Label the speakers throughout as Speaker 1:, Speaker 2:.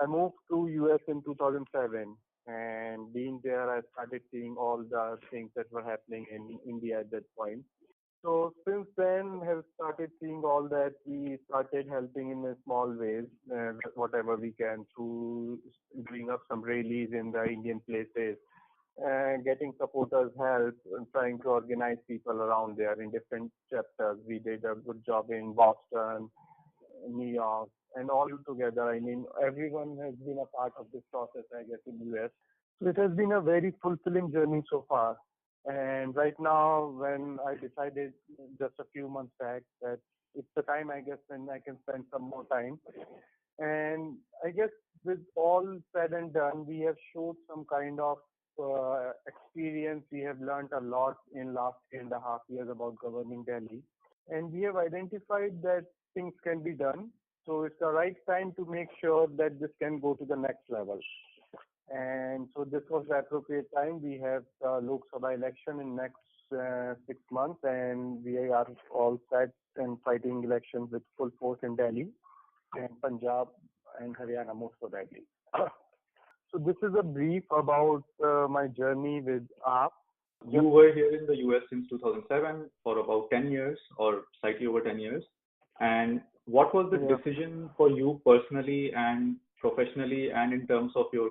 Speaker 1: I moved to US in 2007, and being there, I started seeing all the things that were happening in India at that point. So since then, have started seeing all that. We started helping in a small ways, whatever we can, through doing up some rallies in the Indian places, getting supporters help, and trying to organize people around there in different chapters. We did a good job in Boston, New York, and all together. I mean, everyone has been a part of this process, I guess, in US. So it has been a very fulfilling journey so far. And right now, when I decided just a few months back that it's the time, I guess, when I can spend some more time. And I guess with all said and done, we have showed some kind of experience. We have learned a lot in last 3.5 years about governing Delhi. And we have identified that things can be done. So it's the right time to make sure that this can go to the next level. And so this was the appropriate time. We have the Lok Sabha election in next 6 months, and we are all set and fighting elections with full force in Delhi and Punjab and Haryana most probably. So this is a brief about my journey with AAP.
Speaker 2: You were here in the US since 2007 for about 10 years or slightly over 10 years. And what was the decision for you personally and professionally and in terms of your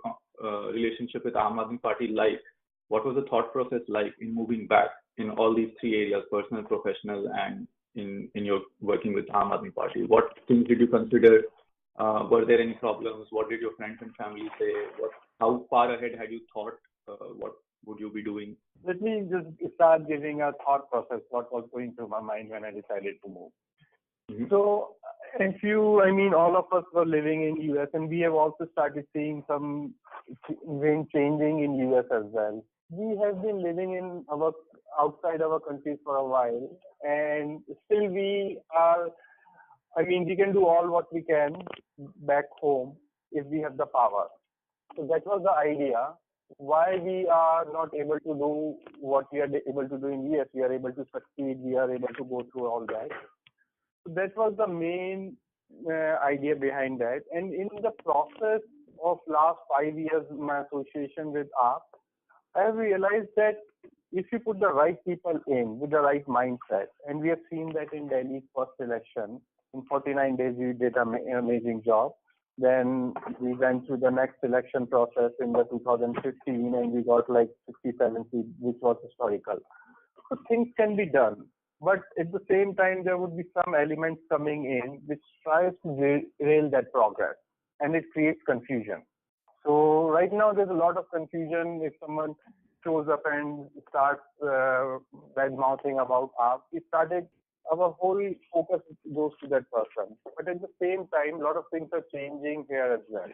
Speaker 2: relationship with Aam Aadmi Party like? What was the thought process like in moving back in all these three areas, personal, professional, and in your working with Aam Aadmi Party? What things did you consider? Were there any problems? What did your friends and family say? How far ahead had you thought? What would you be doing?
Speaker 1: Let me just start giving a thought process, what was going through my mind when I decided to move. Mm-hmm. So all of us were living in US, and we have also started seeing some wind changing in US as well. We have been living in outside our countries for a while, and still we can do all what we can back home if we have the power. So that was the idea. Why we are not able to do what we are able to do in US, we are able to succeed, we are able to go through all that. So that was the main idea behind that. And in the process of last 5 years, my association with AAP, I have realized that if you put the right people in with the right mindset, and we have seen that in Delhi's first election, in 49 days we did an amazing job. Then we went through the next election process in the 2015, and we got like 67 seats, which was historical. So things can be done. But at the same time, there would be some elements coming in which tries to derail that progress, and it creates confusion. So right now, there's a lot of confusion. If someone shows up and starts bad-mouthing about AAP, our whole focus goes to that person. But at the same time, a lot of things are changing here as well.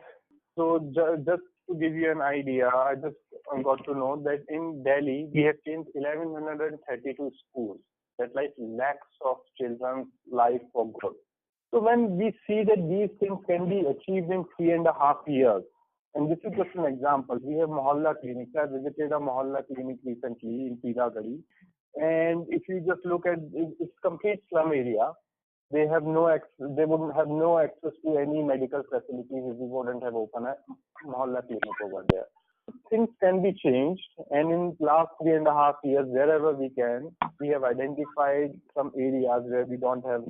Speaker 1: So just to give you an idea, I just got to know that in Delhi, we have changed 1,132 schools. That's like lakhs of children's life for good. So when we see that these things can be achieved in 3.5 years, and this is just an example. We have Mohalla clinics. I visited a Mohalla clinic recently in Piragali. And if you just look at it's complete slum area, they wouldn't have no access to any medical facilities if we wouldn't have opened a Mohalla clinic over there. Things can be changed, and in last 3.5 years, wherever we can, we have identified some areas where we don't have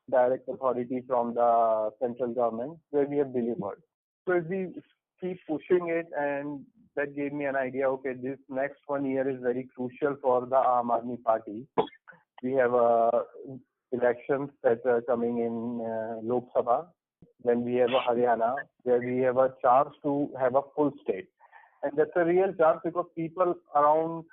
Speaker 1: direct authority from the central government, where we have delivered. So if we keep pushing it, and that gave me an idea, okay, this next 1 year is very crucial for the Aam Aadmi Party. We have elections that are coming in Lok Sabha. Then we have a Haryana, where we have a chance to have a full state. And that's a real chance because people around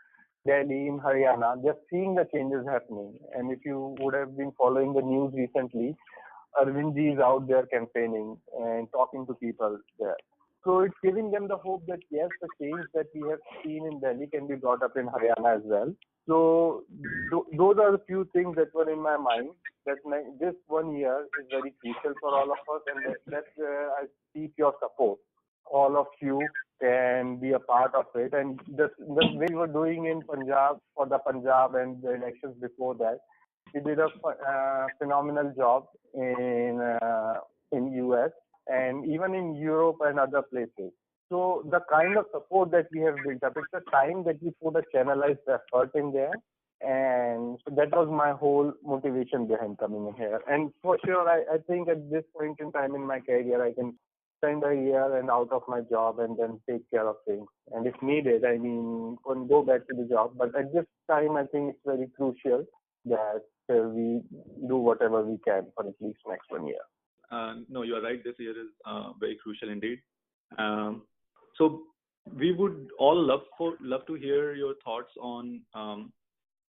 Speaker 1: Delhi, in Haryana, they're seeing the changes happening. And if you would have been following the news recently, Arvind ji is out there campaigning and talking to people there. So it's giving them the hope that yes, the change that we have seen in Delhi can be brought up in Haryana as well. So those are the few things that were in my mind, that this 1 year is very crucial for all of us, and that's where I seek your support. All of you can be a part of it. And the way we were doing in Punjab, for the Punjab and the elections before that, we did a phenomenal job in US. and even in Europe and other places. So the kind of support that we have built up, it's the time that we put a channelized effort in there. And so that was my whole motivation behind coming in here. And for sure, I think at this point in time in my career, I can spend a year and out of my job and then take care of things. And if needed, I mean, can go back to the job. But at this time, I think it's very crucial that we do whatever we can for at least next 1 year.
Speaker 2: No, you are right. This year is very crucial indeed. So we would all love to hear your thoughts on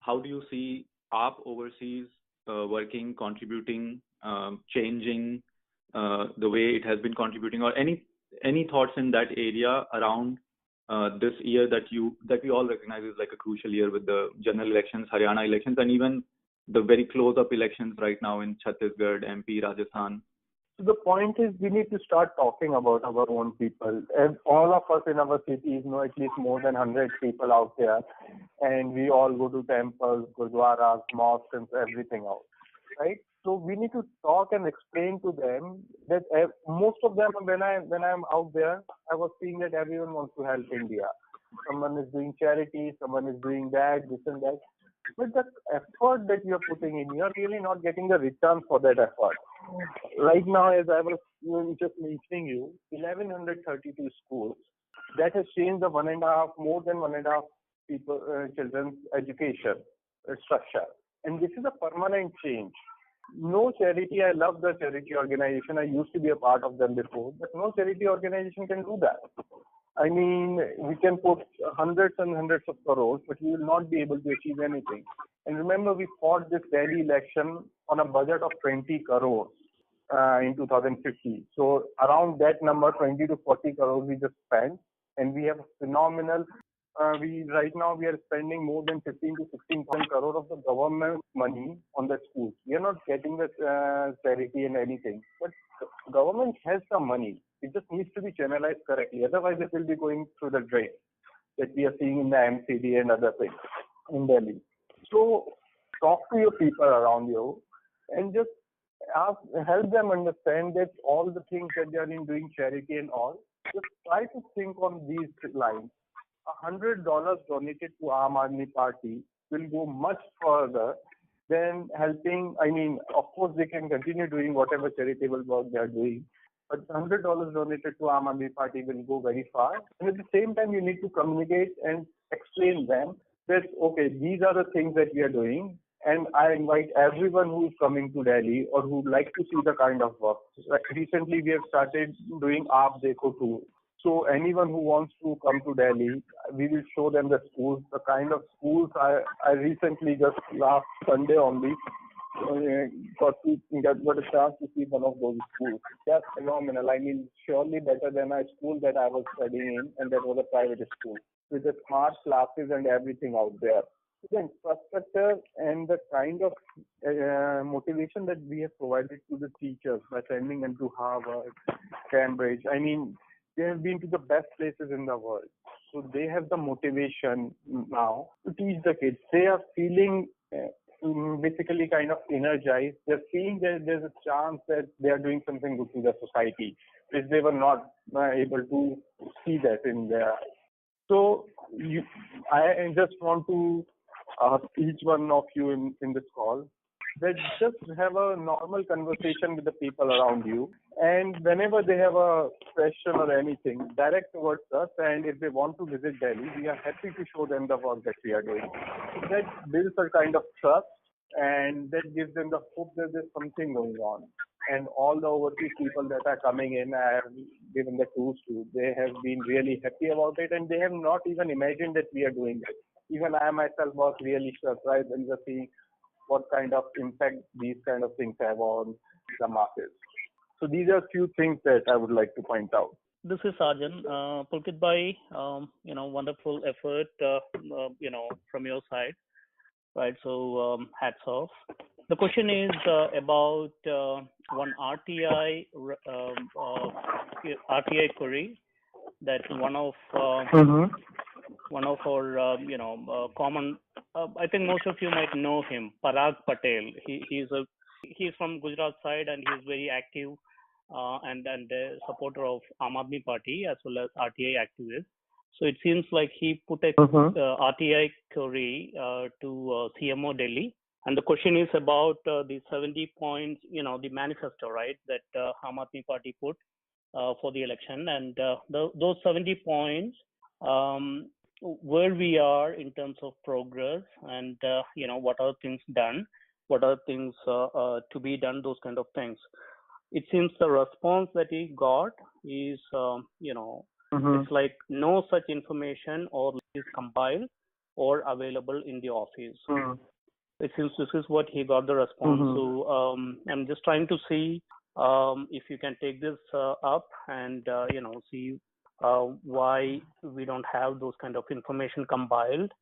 Speaker 2: how do you see AAP overseas working, contributing, changing the way it has been contributing, or any thoughts in that area around this year that we all recognize is like a crucial year with the general elections, Haryana elections, and even the very close-up elections right now in Chhattisgarh, MP, Rajasthan.
Speaker 1: So the point is we need to start talking about our own people. And all of us in our cities know at least more than 100 people out there, and we all go to temples, gurdwaras, mosques, and everything else, right? So we need to talk and explain to them that most of them, when I'm out there, I was seeing that everyone wants to help India. Someone is doing charity, someone is doing that, this and that. But the effort that you're putting in, you're really not getting the return for that effort. Right now, as I was just mentioning you, 1132 schools, that has changed the more than 1.5 people, children's education structure. And this is a permanent change. No charity, I love the charity organization. I used to be a part of them before, but no charity organization can do that. I mean, we can put hundreds and hundreds of crores, but we will not be able to achieve anything. And remember, we fought this Delhi election on a budget of 20 crores in 2050. So around that number, 20 to 40 crores we just spent, and we have phenomenal. Right now we are spending more than 15 to 16,000 crore of the government money on the schools. We are not getting the charity and anything, but government has some money. It just needs to be channelized correctly. Otherwise, it will be going through the drain that we are seeing in the MCD and other things in Delhi. So talk to your people around you and just help them understand that all the things that they are doing charity and all, just try to think on these lines. $100 donated to Aam Aadmi Party will go much further than helping. I mean, of course, they can continue doing whatever charitable work they are doing, but $100 donated to Aam Aadmi Party will go very far. And at the same time, you need to communicate and explain them that, okay, these are the things that we are doing. And I invite everyone who is coming to Delhi or who would like to see the kind of work. Like recently, we have started doing AAP Dekho tour. So anyone who wants to come to Delhi, we will show them the schools, the kind of schools. I recently, just last Sunday only, got a chance to see one of those schools. That's phenomenal. I mean, surely better than a school that I was studying in, and that was a private school with the smart classes and everything out there. The infrastructure and the kind of motivation that we have provided to the teachers by sending them to Harvard, Cambridge. I mean, they have been to the best places in the world. So they have the motivation now to teach the kids. They are feeling basically kind of energized. They're seeing that there's a chance that they are doing something good to the society, which they were not able to see that in their. So I just want to ask each one of you in this call that just have a normal conversation with the people around you, and whenever they have a question or anything, direct towards us, and if they want to visit Delhi, we are happy to show them the work that we are doing. So that builds a kind of trust, and that gives them the hope that there's something going on. And all the overseas people that are coming in, I have given the tours to, they have been really happy about it, and they have not even imagined that we are doing it. Even I myself was really surprised when just seeing what kind of impact these kind of things have on the masses. So these are a few things that I would like to point out.
Speaker 3: This is Sarjan. Pulkit Bhai, wonderful effort, from your side, right? So hats off. The question is about one RTI query that one of our common. I think most of you might know him, Parag Patel. He's from Gujarat side, and he's very active and a supporter of Aam Aadmi Party as well as RTI activist. So it seems like he put a RTI query to CMO Delhi, and the question is about the 70 points, the manifesto, right, that Aam Aadmi Party put for the election, and those 70 points, where we are in terms of progress, and what are things done, what are things to be done, those kind of things. It seems the response that he got is, it's like no such information or is compiled or available in the office. It seems this is what he got the response. So I'm just trying to see if you can take this up and see why we don't have those kind of information compiled.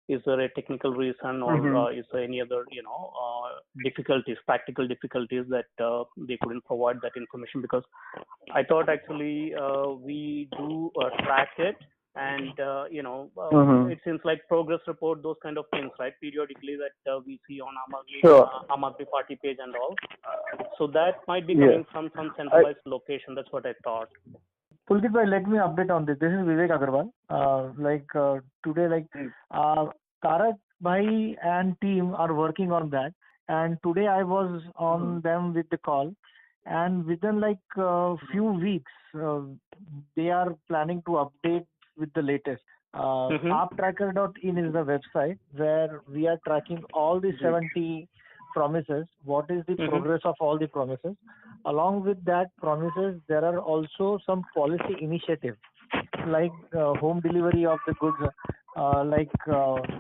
Speaker 3: Is there a technical reason, or is there any other difficulties, practical difficulties that they couldn't provide that information? Because I thought actually we do track it, and it seems like progress report, those kind of things, right? Periodically that we see on Aam Aadmi Party page and all. So that might be coming from some centralized location. That's what I thought.
Speaker 4: Pulkit bhai, let me update on this. This is Vivek Agarwal. Today, Tarak bhai and team are working on that. And today I was on them with the call. And within few weeks, they are planning to update with the latest. AAPtracker.in is the website where we are tracking all the 70 promises. What is the progress of all the promises? Along with that promises, there are also some policy initiatives like home delivery of the goods,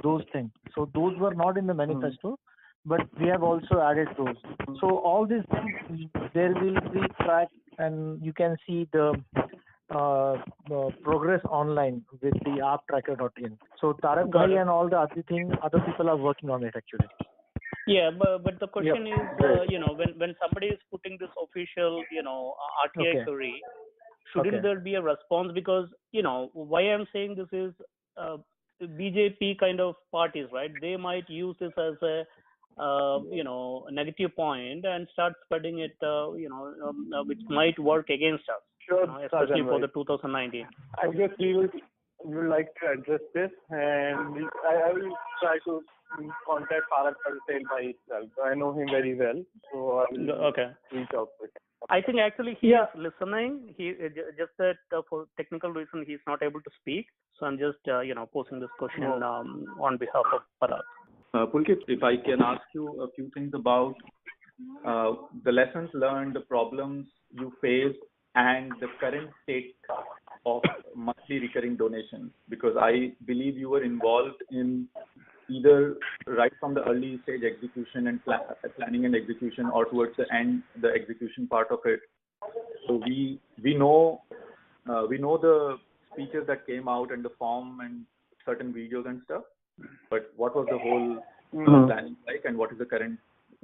Speaker 4: those things. So those were not in the manifesto, but we have also added those. So all these things, there will be tracked, and you can see the progress online with the AAPtracker.in. So Tarak bhai and all the other people are working on it actually.
Speaker 3: Yeah, but the question is, when somebody is putting this official, RTI query, shouldn't there be a response? Because, why I'm saying this is BJP kind of parties, right? They might use this as a, negative point and start spreading it, which might work against us, especially for the 2019.
Speaker 1: I guess we would like to address this, and I will try to contact Tarak Patel by itself. I know him very well, so I will reach out to him.
Speaker 3: I think actually he is listening. He just that for technical reason he's not able to speak. So I'm just posing this question on behalf of Tarak.
Speaker 2: Pulkit, if I can ask you a few things about the lessons learned, the problems you faced, and the current state of monthly recurring donations, because I believe you were involved in either right from the early stage execution and planning and execution, or towards the end, the execution part of it. So we know the speeches that came out and the form and certain videos and stuff. But what was the whole planning like, and what is the current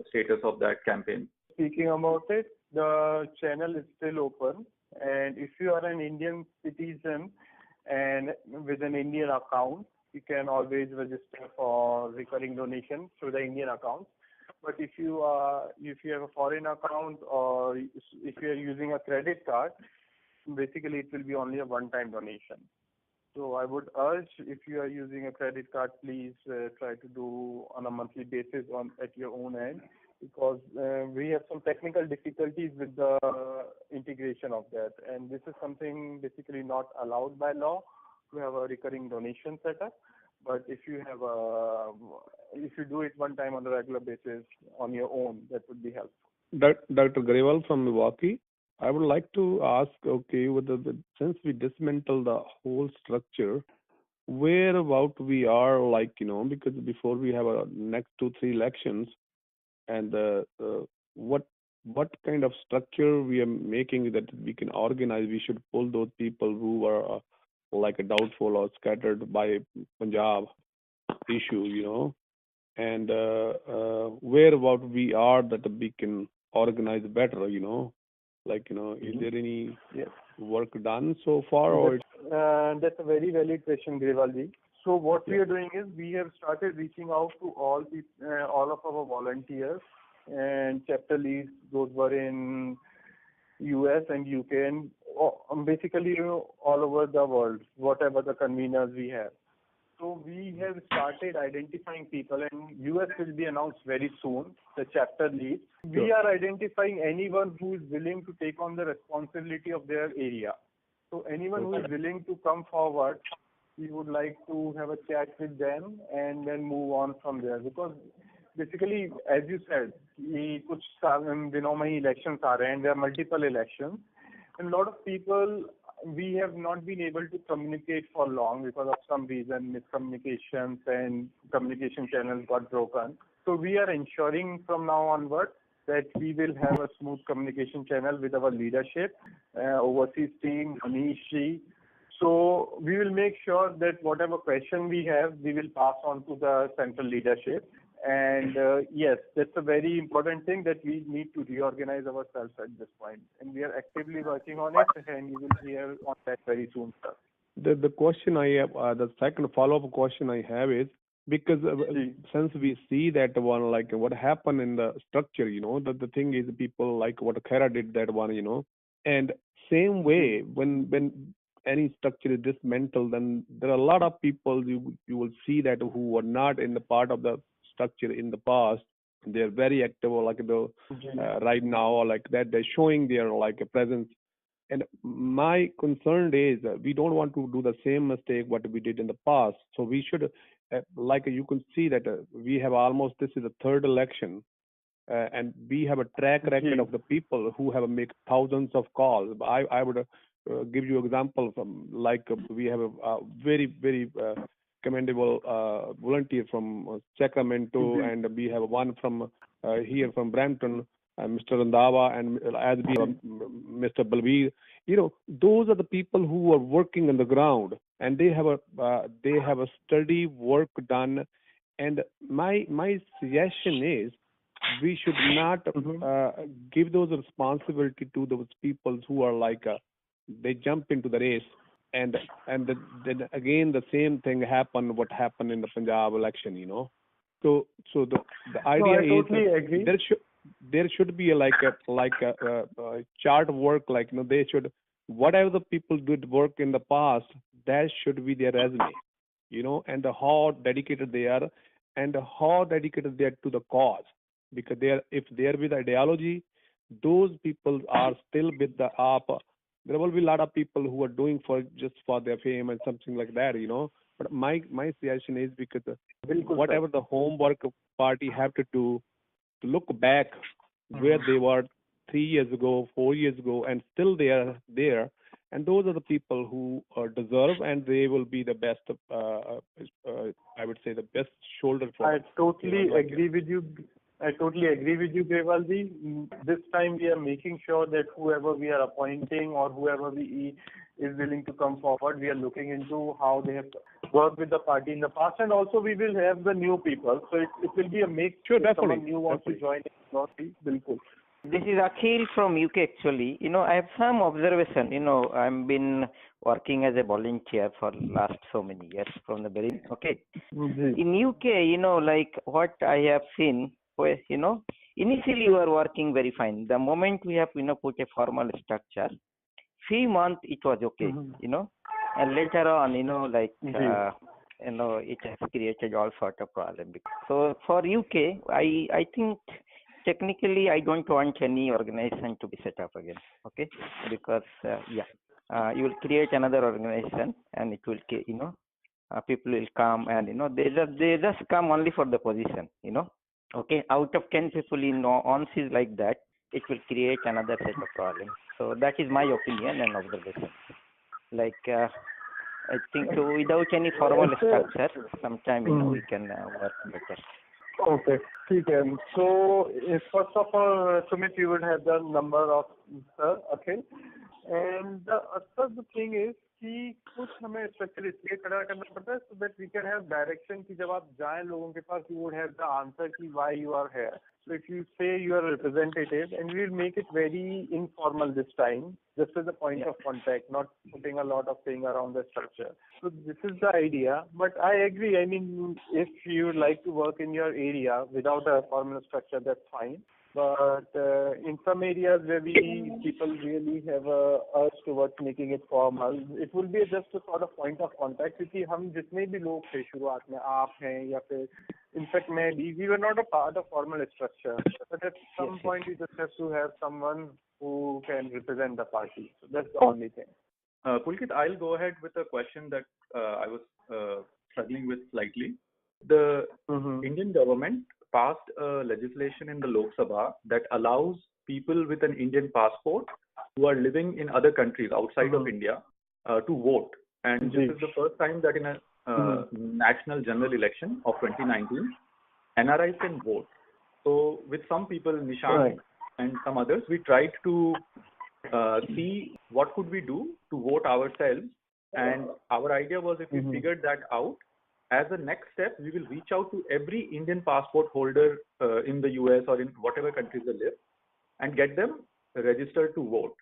Speaker 2: status of that campaign?
Speaker 1: Speaking about it, the channel is still open, and if you are an Indian citizen and with an Indian account, you can always register for recurring donation through the Indian account. But if you have a foreign account, or if you are using a credit card, basically it will be only a one-time donation. So I would urge, if you are using a credit card, please try to do on a monthly basis at your own end, because we have some technical difficulties with the integration of that, and this is something basically not allowed by law to have a recurring donation setup. But if you do it one time on a regular basis on your own, that would be helpful.
Speaker 5: Dr. Grewal from Milwaukee, I would like to ask, since we dismantle the whole structure, where about we are, because before we have a next 2-3 elections, and what kind of structure we are making that we can organize? We should pull those people who are doubtful or scattered by Punjab issue, and where about we are that we can organize better, is there any work done so far? Or
Speaker 1: that's a very valid question, Grewalji. So what we are doing is we have started reaching out to all of our volunteers and chapter leads, those were in US and UK and basically all over the world, whatever the conveners we have. So we have started identifying people, and US will be announced very soon, the chapter lead. We are identifying anyone who is willing to take on the responsibility of their area. So anyone who is willing to come forward, we would like to have a chat with them and then move on from there. Because basically, as you said, कुछ दिनों में ही elections आ रहे हैं, and there are multiple elections. And a lot of people, we have not been able to communicate for long because of some reason, miscommunications and communication channels got broken. So we are ensuring from now onward that we will have a smooth communication channel with our leadership, overseas team, Manish ji. So we will make sure that whatever question we have, we will pass on to the central leadership. And yes, that's a very important thing that we need to reorganize ourselves at this point. And we are actively working on it, and you will hear on that very soon, sir.
Speaker 5: The question I have, the second follow-up question I have is, because since we see that one, like what happened in the structure, that the thing is people like what Kara did that one, and same way when any structure is dismantled, then there are a lot of people you will see that who were not in the part of the structure in the past. They're very active, like right now, or like that they're showing their like a presence. And my concern is we don't want to do the same mistake what we did in the past. So we should, like you can see that we have almost, this is the third election, and we have a track record of the people who have made thousands of calls. I would give you example from like we have a very very commendable volunteer from Sacramento, and we have one from here from Brampton, Mr. Randhawa, and as we have Mr. Balbir. Those are the people who are working on the ground, and they have a steady work done. And my suggestion is we should not give those responsibility to those people who are like they jump into the race. And then again the same thing happened what happened in the Punjab election, So the idea is
Speaker 1: agree.
Speaker 5: There should be a chart work, like they should, whatever the people did work in the past, that should be their resume, and how dedicated they are and how dedicated they are to the cause. Because if they are with ideology, those people are still with the AAP. There will be a lot of people who are doing just for their fame and something like that, But my suggestion is, because whatever the homework party have to do, to look back where they were 3 years ago, 4 years ago, and still they are there. And those are the people who deserve, and they will be the best, I would say, the best shoulder for.
Speaker 1: I totally agree with you. Devalji. This time we are making sure that whoever we are appointing or whoever is willing to come forward, we are looking into how they have worked with the party in the past, and also we will have the new people. So it will be a mix.
Speaker 5: Sure, definitely.
Speaker 1: Someone new wants to join.
Speaker 6: This is Akhil from UK actually. I have some observation. I've been working as a volunteer for last so many years from the beginning. Okay. In UK, like what I have seen, initially you are working very fine. The moment we have, put a formal structure, few months it was okay, and later on, it has created all sort of problem. So for UK, I think technically I don't want any organization to be set up again, okay? Because you will create another organization, and it will, people will come, and they just come only for the position, Okay, out of 10 people in ONCs like that, it will create another set of problems. So that is my opinion and observation. Like, I think without any formal structure, sometime, we can work better.
Speaker 1: Okay. So, first of all, Sumit, you would have the number of Sir Akhil. And the thing is, कि कुछ हमें structure इसलिए खड़ा करना पड़ता है so that we can have direction कि जब आप जाएं लोगों के पास, you would have the answer कि why you are here. So if you say you are a representative, and we will make it very informal this time, just as a point of contact, not putting a lot of thing around the structure. So this is the idea. But I agree. I mean, if you would like to work in your area without a formal structure, that's fine. But in some areas where people really have a urge towards making it formal, it will be just a sort of point of contact. क्योंकि हम जितने भी लोग थे शुरुआत में, आप हैं या फिर इनफैक्ट मैं भी, we were not a part of formal structure, but at some point you just have to have someone who can represent the party. So that's the only thing.
Speaker 2: Pulkit, I'll go ahead with a question that I was struggling with slightly. The Indian government passed a legislation in the Lok Sabha that allows people with an Indian passport who are living in other countries outside of India to vote. And this is the first time that in a national general election of 2019, NRIs can vote. So with some people, Nishan and some others, we tried to see what could we do to vote ourselves. And our idea was, if we figured that out, as a next step, we will reach out to every Indian passport holder in the US or in whatever countries they live and get them registered to vote,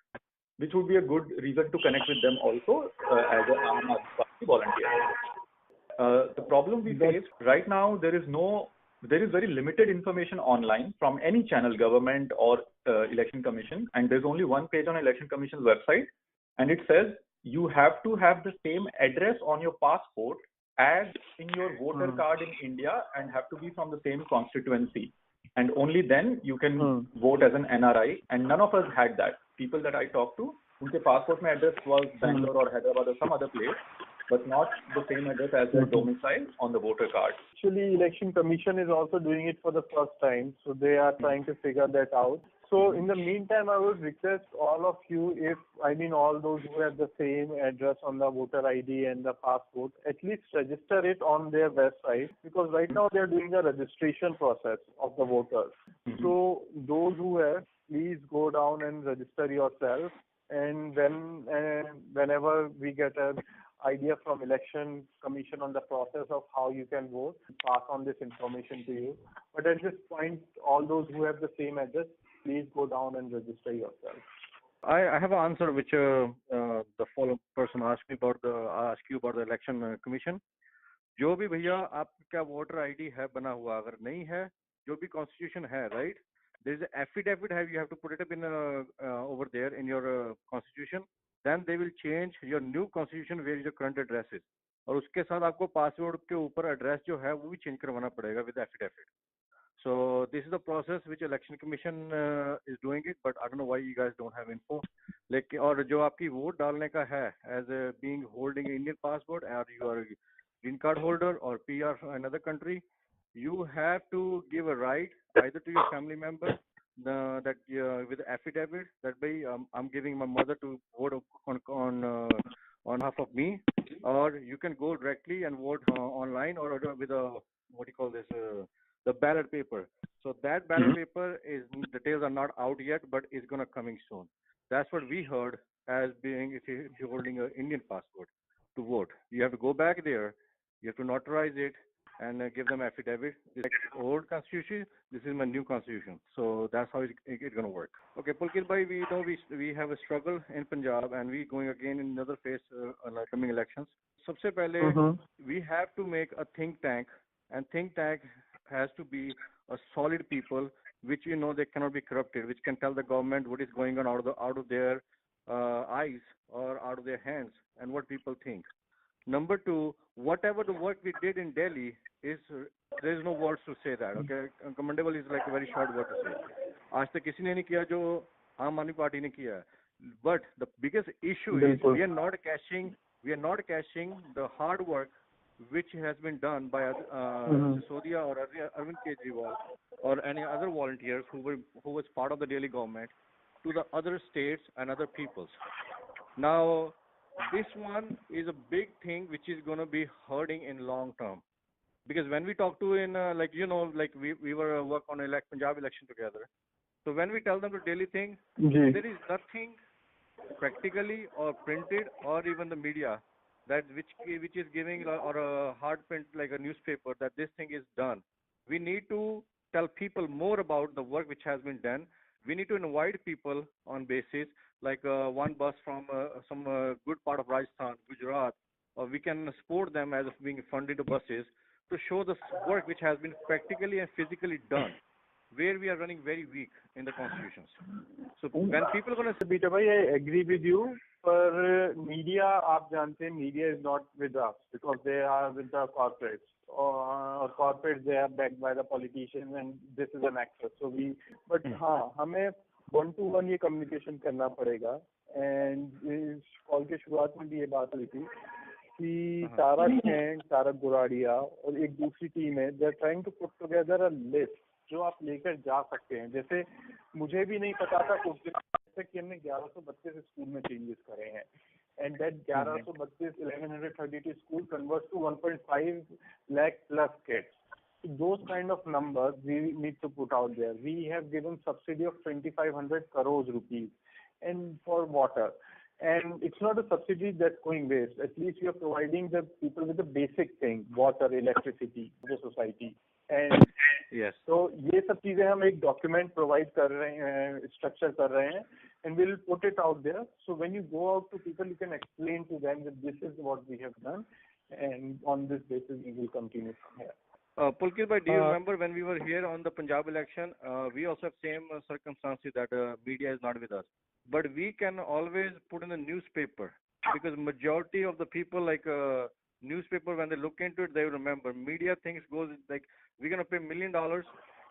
Speaker 2: which would be a good reason to connect with them also as a Aam Aadmi Party volunteer. The problem we face right now, there is very limited information online from any channel, government or election commission, and there's only one page on election commission's website, and it says you have to have the same address on your passport as in your voter card in India and have to be from the same constituency. And only then you can vote as an NRI. And none of us had that. People that I talked to, their passport address was Bangalore or Hyderabad or some other place, but not the same address as their domicile on the voter card.
Speaker 1: Actually, Election Commission is also doing it for the first time, so they are trying to figure that out. So in the meantime, I would request all of you, all those who have the same address on the voter ID and the passport, at least register it on their website, because right now they are doing a registration process of the voters. So those who have, please go down and register yourself, and then whenever we get an idea from Election Commission on the process of how you can vote, pass on this information to you. But at this point, all those who have the same address, please go down and register yourself.
Speaker 7: I have an answer which the follow person asked you about the election commission. जो भी भैया आपका voter ID है बना हुआ, अगर नहीं है, जो भी कॉन्स्टिट्यूशन है, right, there is an affidavit you have to put it up in over there in your constitution. Then they will change your new constitution where your current address is. और उसके साथ आपको पासवर्ड के ऊपर address जो है वो भी चेंज करवाना पड़ेगा with affidavit. So this is the process which election commission is doing it, but I don't know why you guys don't have info. लेकिन और जो आपकी वोट डालने का है as a being holding an Indian passport or you are a green card holder or PR from another country, you have to give a right either to your family member with affidavit that by I'm giving my mother to vote on behalf of me, or you can go directly and vote online or with a what do you call this the ballot paper. So that ballot paper details are not out yet, but is gonna coming soon. That's what we heard as being if you're holding an Indian passport to vote, you have to go back there, you have to notarize it and give them affidavit. This is old constitution, this is my new constitution. So that's how it's going to work. Okay, Pulkit bhai, we know we have a struggle in Punjab and we going again in another phase coming elections. Sabse pehle, we have to make a think tank, and think tank has to be a solid people which they cannot be corrupted, which can tell the government what is going on out of their eyes or out of their hands and what people think. Number two, whatever the work we did in Delhi there is no words to say that. Okay, commendable is like a very short word to say. आज तक किसी ने नहीं किया जो आम आदमी party ने किया. But the biggest issue is we are not cashing the hard work which has been done by Sisodia or Arvind Kejriwal or any other volunteers who was part of the Delhi government to the other states and other peoples. Now, this one is a big thing which is going to be hurting in long term, because when we talk to we were work on Punjab election together. So when we tell them the daily thing, there is nothing practically or printed or even the media that which is giving or a hard print like a newspaper that this thing is done. We need to tell people more about the work which has been done. We need to invite people on basis like one bus from some good part of Rajasthan, Gujarat, or we can support them as being funded buses to show the work which has been practically and physically done. where we are running very weak in the constitutions. So when people are going to
Speaker 1: Peter bhai, I agree with you. पर media, आप जानते हैं, media is not with us because they are with the corporates. Or corporates, they are backed by the politicians, and this is an access. So but हाँ, हमें one-to-one ये communication करना पड़ेगा. And इस कॉल के शुरुआत में भी ये बात हुई थी कि तारक हैं, तारक गुराड़िया और एक दूसरी टीम है. They're trying to put together a list जो आप लेकर जा सकते हैं. जैसे मुझे भी नहीं पता था कुछ दिन तक कि हमने 1132 स्कूल में चेंजेस करे हैं. And that 1132 school converts to 1.5 lakh plus kids. So those kind of numbers we need to put out there. We have given subsidy of 2,500 crores rupees and for water. And it's not a subsidy that's going waste. At least we are providing the people with the basic thing, water, electricity, the society. And
Speaker 7: yes.
Speaker 1: So ये सब चीजें हम एक document provide कर रहे हैं, structure कर रहे हैं, and we'll put it out there. So when you go out to people, you can explain to them that this is what we have done, and on this basis we will continue from here.
Speaker 7: Pulkit bhai, do you remember when we were here on the Punjab election? We also have same circumstances that media is not with us, but we can always put in the newspaper because majority of the people like newspaper, when they look into it, they will remember. Media things goes like we're gonna pay $1 million,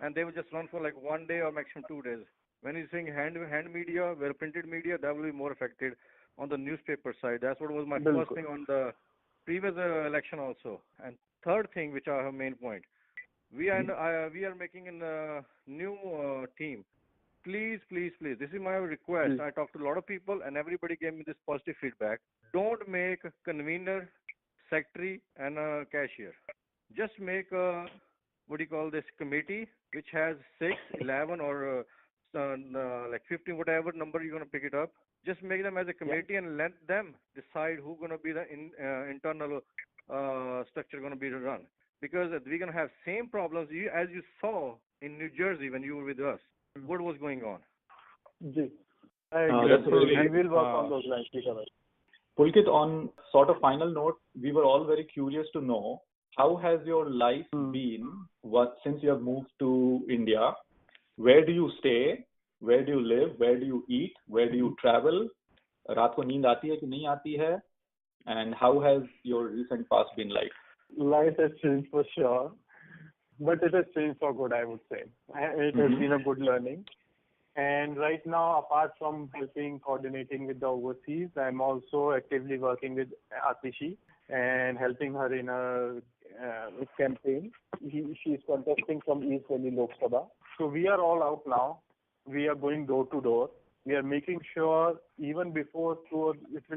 Speaker 7: and they will just run for like 1 day or maximum 2 days. When you're saying hand media, where printed media, that will be more affected on the newspaper side. That's what was my first thing on the previous election also. And third thing, which I have main point, we are making a new team. Please, this is my request. I talked to a lot of people, and everybody gave me this positive feedback. Don't make convener, secretary, and a cashier. Just make a, what do you call this, committee, which has 6, 11, or like 15, whatever number you're going to pick it up. Just make them as a committee and let them decide who's going to be the internal structure going to be run. Because we're going to have same problems as you saw in New Jersey when you were with us. What was going on?
Speaker 1: Ji. I agree. We will work on those lines.
Speaker 2: Pulkit, on sort of final note, we were all very curious to know how has your life been since you have moved to India? Where do you stay? Where do you live? Where do you eat? Where do you travel? रात को नींद आती है कि नहीं आती है? And how has your recent past been like?
Speaker 1: Life has changed for sure, but it has changed for good, I would say. It has been a good learning. And right now, apart from coordinating with the overseas, I'm also actively working with Atishi and helping her in her campaign. She is contesting from East Delhi Lok Sabha. So we are all out now. We are going door to door. We are making sure even before it will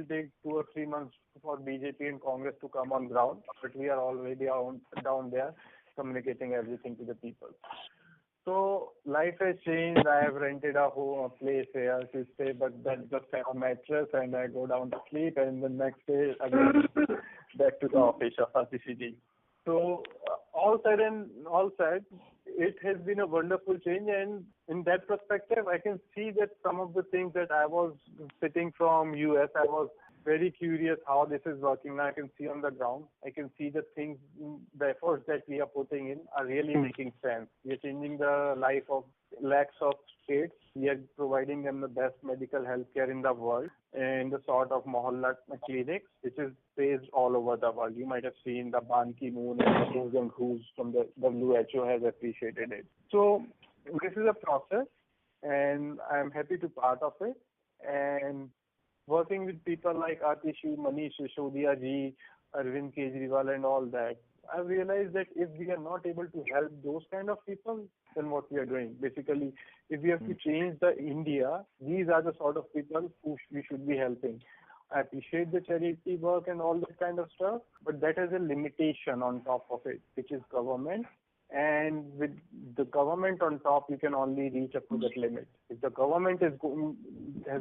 Speaker 1: take 2 or 3 months for BJP and Congress to come on ground, but we are already down there communicating everything to the people. So life has changed. I have rented a place here to stay, but that's just a mattress, and I go down to sleep, and the next day again back to the office of RCCD. So all said, it has been a wonderful change, and in that perspective, I can see that some of the things that I was sitting from US, I was very curious how this is working. Now I can see on the ground. I can see the things, the efforts that we are putting in are really making sense. We are changing the life of lakhs of states. We are providing them the best medical health care in the world and the sort of mohalla clinics, which is based all over the world. You might have seen the Ban Ki-moon and who's from the WHO has appreciated it. So this is a process, and I'm happy to be part of it. And working with people like Atishi, Manish Sisodiya ji, Arvind Kejriwal and all that, I realized that if we are not able to help those kind of people, then what we are doing? Basically, if we have to change the India, these are the sort of people who we should be helping. I appreciate the charity work and all that kind of stuff, but that has a limitation on top of it, which is government. And with the government on top, you can only reach up to that limit. If the government has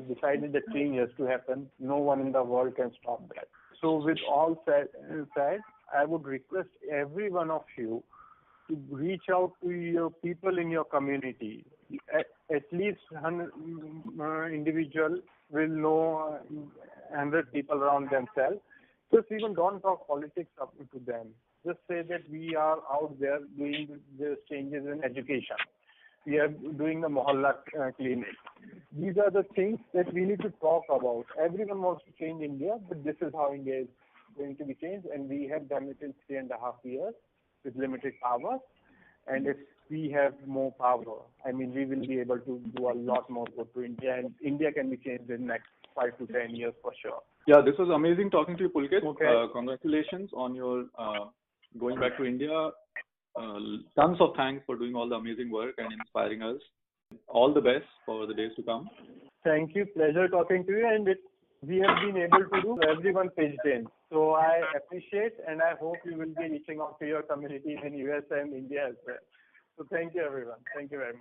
Speaker 1: decided that change has to happen, no one in the world can stop that. So with all said, I would request every one of you to reach out to your people in your community. At least 100 individual will know 100 people around themselves. Just even don't talk politics up to them. Just say that we are out there doing the changes in education. We are doing the Mohalla clinic. These are the things that we need to talk about. Everyone wants to change India, but this is how India is going to be changed, and we have done it in 3.5 years with limited power. And if we have more power, I mean, we will be able to do a lot more good to India, and India can be changed in the next 5 to 10 years for sure.
Speaker 2: Yeah, this was amazing talking to you, Pulkit.
Speaker 1: Okay.
Speaker 2: Congratulations on your going back to India. Tons of thanks for doing all the amazing work and inspiring us. All the best for the days to come.
Speaker 1: Thank you. Pleasure talking to you. And we have been able to do everyone pitched in. So I appreciate, and I hope you will be reaching out to your communities in US and India as well. So thank you, everyone. Thank you very much.